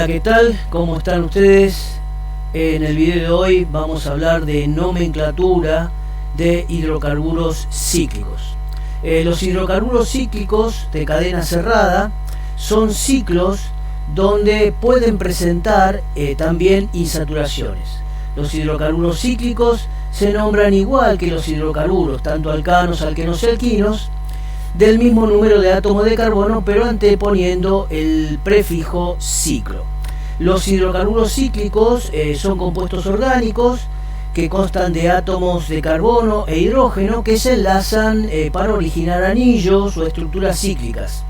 ¿qué tal? ¿Cómo están ustedes? En el video de hoy vamos a hablar de nomenclatura de hidrocarburos cíclicos. Los hidrocarburos cíclicos de cadena cerrada son ciclos donde pueden presentar también insaturaciones. Los hidrocarburos cíclicos se nombran igual que los hidrocarburos, tanto alcanos, alquenos y alquinos, del mismo número de átomos de carbono, pero anteponiendo el prefijo ciclo. Los hidrocarburos cíclicos son compuestos orgánicos que constan de átomos de carbono e hidrógeno que se enlazan para originar anillos o estructuras cíclicas.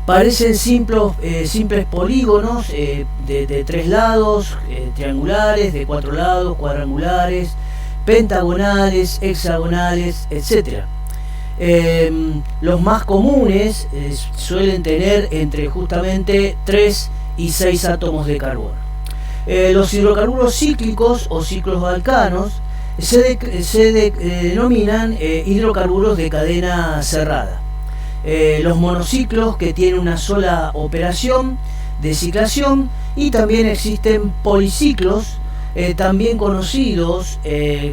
Parecen simples polígonos de 3 lados, triangulares, de 4 lados, cuadrangulares, pentagonales, hexagonales, etc. Los más comunes suelen tener entre justamente 3 y 6 átomos de carbono. Los hidrocarburos cíclicos o ciclos alcanos se denominan hidrocarburos de cadena cerrada. Los monociclos que tienen una sola operación de ciclación, y también existen policiclos, también conocidos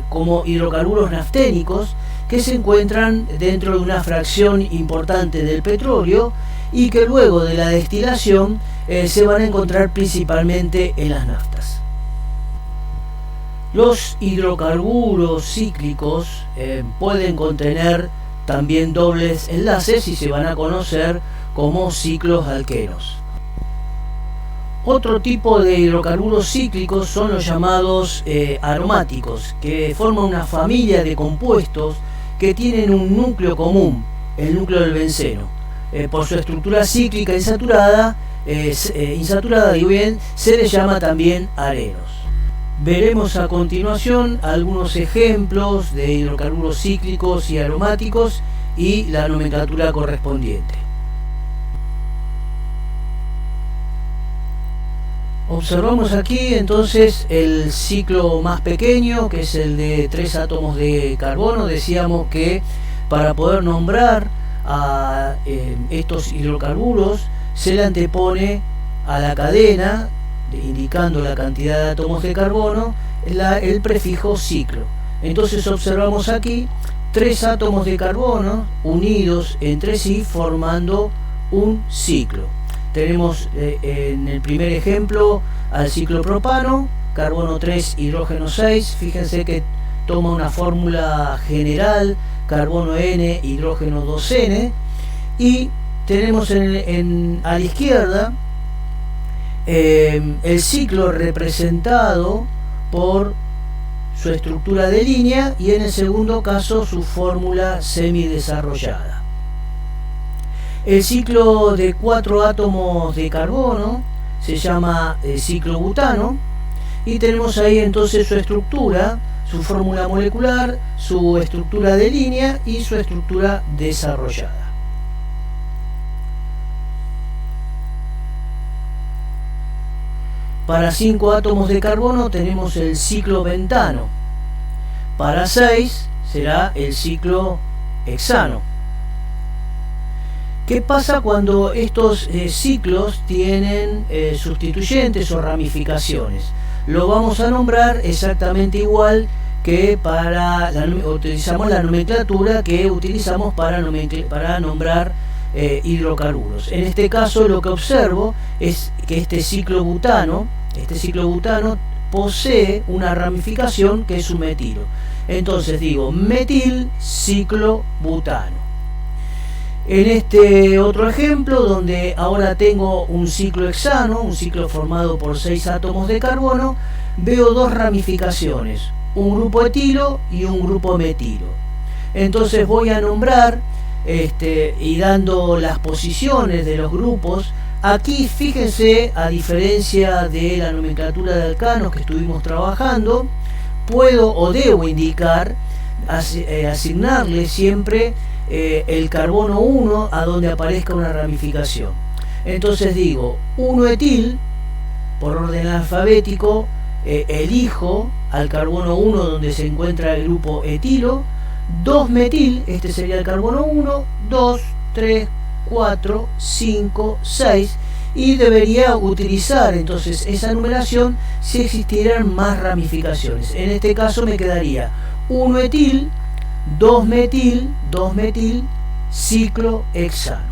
como hidrocarburos nafténicos, que se encuentran dentro de una fracción importante del petróleo y que luego de la destilación se van a encontrar principalmente en las naftas. Los hidrocarburos cíclicos pueden contener también dobles enlaces y se van a conocer como ciclos alquenos. Otro tipo de hidrocarburos cíclicos son los llamados aromáticos, que forman una familia de compuestos que tienen un núcleo común, el núcleo del benceno. Por su estructura cíclica insaturada, se les llama también arenos. Veremos a continuación algunos ejemplos de hidrocarburos cíclicos y aromáticos y la nomenclatura correspondiente. Observamos aquí entonces el ciclo más pequeño, que es el de 3 átomos de carbono. Decíamos que para poder nombrar a estos hidrocarburos se le antepone a la cadena, indicando la cantidad de átomos de carbono, el prefijo ciclo. Entonces observamos aquí 3 átomos de carbono unidos entre sí formando un ciclo. Tenemos en el primer ejemplo al ciclo propano, carbono 3, hidrógeno 6. Fíjense que toma una fórmula general, carbono N, hidrógeno 2N. Y tenemos a la izquierda el ciclo representado por su estructura de línea y en el segundo caso su fórmula semidesarrollada. El ciclo de 4 átomos de carbono se llama ciclo butano y tenemos ahí entonces su estructura, su fórmula molecular, su estructura de línea y su estructura desarrollada. Para 5 átomos de carbono tenemos el ciclo pentano. Para 6 será el ciclo hexano. ¿Qué pasa cuando estos ciclos tienen sustituyentes o ramificaciones? Lo vamos a nombrar exactamente igual que utilizamos la nomenclatura que utilizamos para nombrar hidrocarburos. En este caso lo que observo es que este ciclo butano posee una ramificación que es un metilo. Entonces digo metil ciclo butano. En este otro ejemplo, donde ahora tengo un ciclo hexano, un ciclo formado por 6 átomos de carbono, veo 2 ramificaciones, un grupo etilo y un grupo metilo. Entonces voy a nombrar y dando las posiciones de los grupos. Aquí fíjense, a diferencia de la nomenclatura de alcanos que estuvimos trabajando, puedo o debo indicar, asignarle siempre el carbono 1 a donde aparezca una ramificación. Entonces digo 1-etil, por orden alfabético, elijo al carbono 1 donde se encuentra el grupo etilo, 2-metil, este sería el carbono 1, 2, 3, 4, 5, 6, y debería utilizar entonces esa numeración si existieran más ramificaciones. En este caso me quedaría 1-etil, 2-metil, 2-metil, ciclohexano.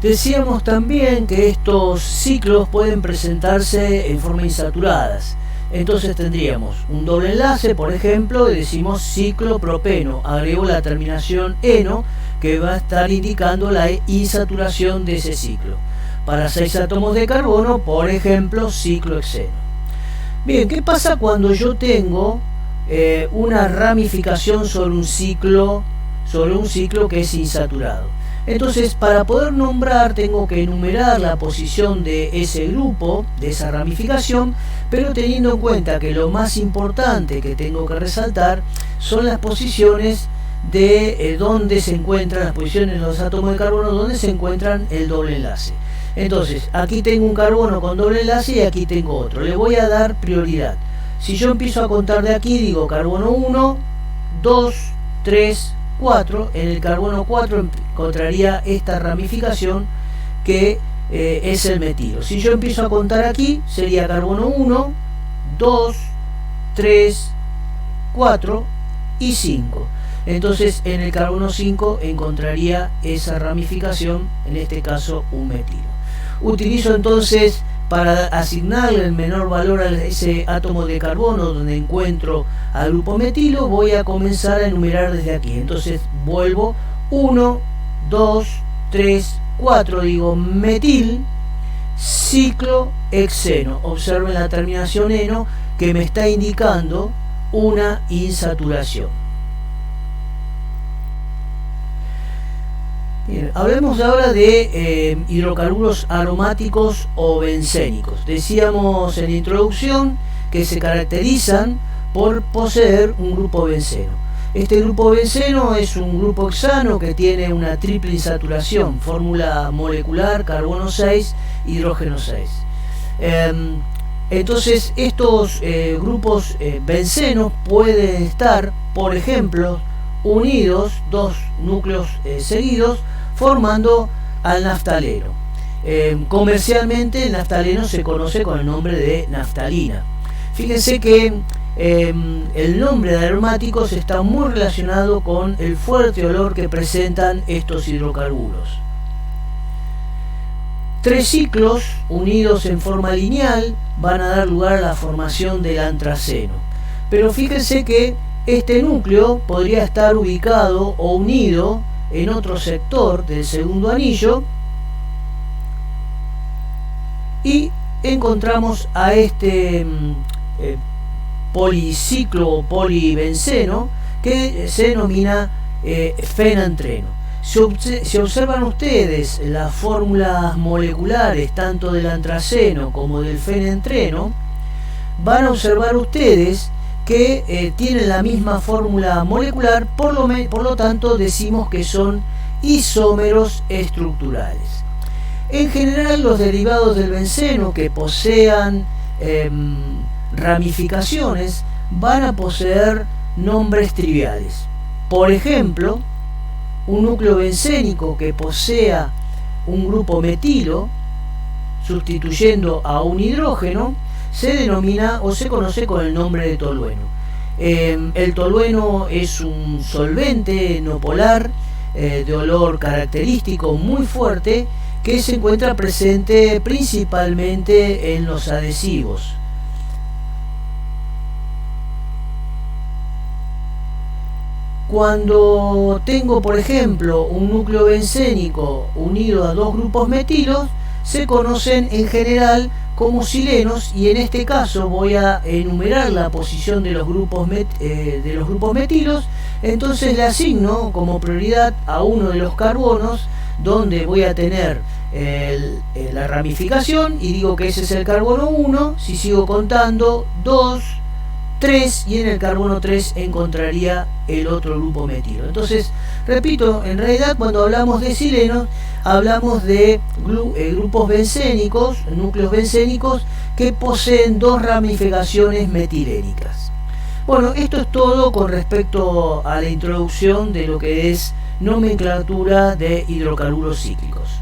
Decíamos también que estos ciclos pueden presentarse en forma insaturadas. Entonces tendríamos un doble enlace, por ejemplo, y decimos ciclopropeno. Agrego la terminación eno, que va a estar indicando la insaturación de ese ciclo. Para 6 átomos de carbono, por ejemplo, ciclohexeno. Bien, ¿qué pasa cuando yo tengo una ramificación sobre un ciclo que es insaturado? Entonces, para poder nombrar, tengo que enumerar la posición de ese grupo, de esa ramificación, pero teniendo en cuenta que lo más importante que tengo que resaltar son las posiciones de donde se encuentran las posiciones de los átomos de carbono, donde se encuentran el doble enlace. Entonces, aquí tengo un carbono con doble enlace y aquí tengo otro. Le voy a dar prioridad. Si yo empiezo a contar de aquí, digo carbono 1, 2, 3, 4. En el carbono 4 encontraría esta ramificación que es el metilo. Si yo empiezo a contar aquí, sería carbono 1, 2, 3, 4 y 5. Entonces en el carbono 5 encontraría esa ramificación, en este caso un metilo. Utilizo entonces, para asignarle el menor valor a ese átomo de carbono donde encuentro al grupo metilo, voy a comenzar a enumerar desde aquí. Entonces vuelvo 1, 2, 3, 4, digo metil, ciclohexeno. Observen la terminación eno que me está indicando una insaturación. Bien, hablemos ahora de hidrocarburos aromáticos o bencénicos. Decíamos en la introducción que se caracterizan por poseer un grupo benceno. Este grupo benceno es un grupo hexano que tiene una triple insaturación, fórmula molecular carbono 6, hidrógeno 6. Entonces estos grupos bencenos pueden estar, por ejemplo, unidos, dos núcleos seguidos, formando al naftaleno. Comercialmente el naftaleno se conoce con el nombre de naftalina. Fíjense que el nombre de aromáticos está muy relacionado con el fuerte olor que presentan estos hidrocarburos. 3 ciclos unidos en forma lineal van a dar lugar a la formación del antraceno. Pero fíjense que este núcleo podría estar ubicado o unido en otro sector del segundo anillo y encontramos a este policiclo o polibenceno que se denomina fenantreno. Si observan ustedes las fórmulas moleculares tanto del antraceno como del fenantreno, van a observar ustedes que tienen la misma fórmula molecular, por lo tanto decimos que son isómeros estructurales. En general, los derivados del benceno que posean ramificaciones van a poseer nombres triviales. Por ejemplo, un núcleo bencénico que posea un grupo metilo sustituyendo a un hidrógeno se denomina o se conoce con el nombre de tolueno. El tolueno es un solvente no polar de olor característico muy fuerte que se encuentra presente principalmente en los adhesivos. Cuando tengo, por ejemplo, un núcleo bencénico unido a dos grupos metilos, se conocen en general como silenos, y en este caso voy a enumerar la posición de los grupos metilos. Entonces le asigno como prioridad a uno de los carbonos donde voy a tener la ramificación y digo que ese es el carbono 1. Si sigo contando, 2, 3, y en el carbono 3 encontraría el otro grupo metilo. Entonces, repito, en realidad cuando hablamos de silenos hablamos de grupos bencénicos, núcleos bencénicos que poseen dos ramificaciones metilénicas. Bueno, esto es todo con respecto a la introducción de lo que es nomenclatura de hidrocarburos cíclicos.